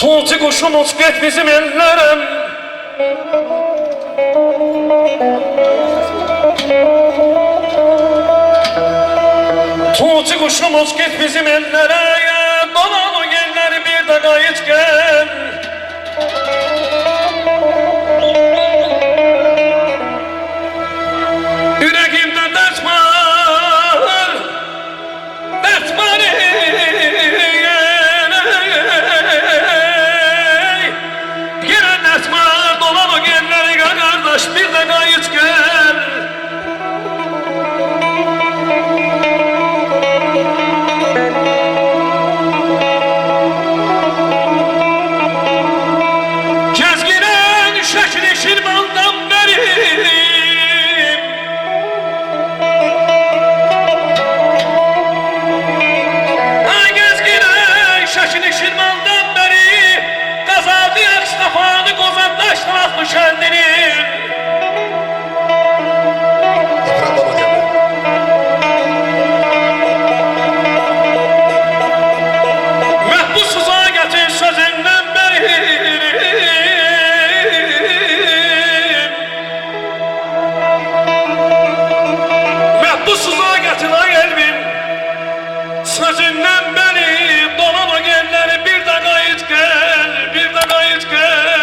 Tuğçu kuşum uç get bizim ellerim. Tuğçu kuşum uç get bizim ellere. Dolan o yerleri bir de gayet gel. Yüreğimde dert var, dert var Yine dert var, dolan o yerleri kardeş bir de gayet gel. Gezginen şekli şirmandan beri Şirmandan beri kazandı Akstafanı kozandaştı kendini. Mehbusuza getir sözünden beri Mehbusuza getir ay elbim sözünden beri dolan o yerleri bir de gayet gel, bir de gayet gel.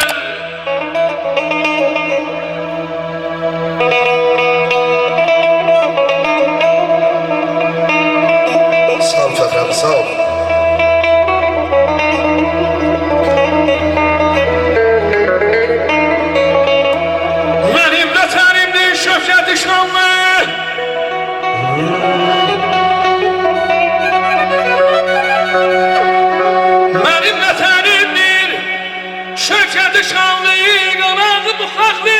Sağ ol Fəxri abi, sağ ol. Benim vətənimdir şöhrəti şanlı. Benim vətənimdir şöhrəti şanlı, qanadı buxaqlı.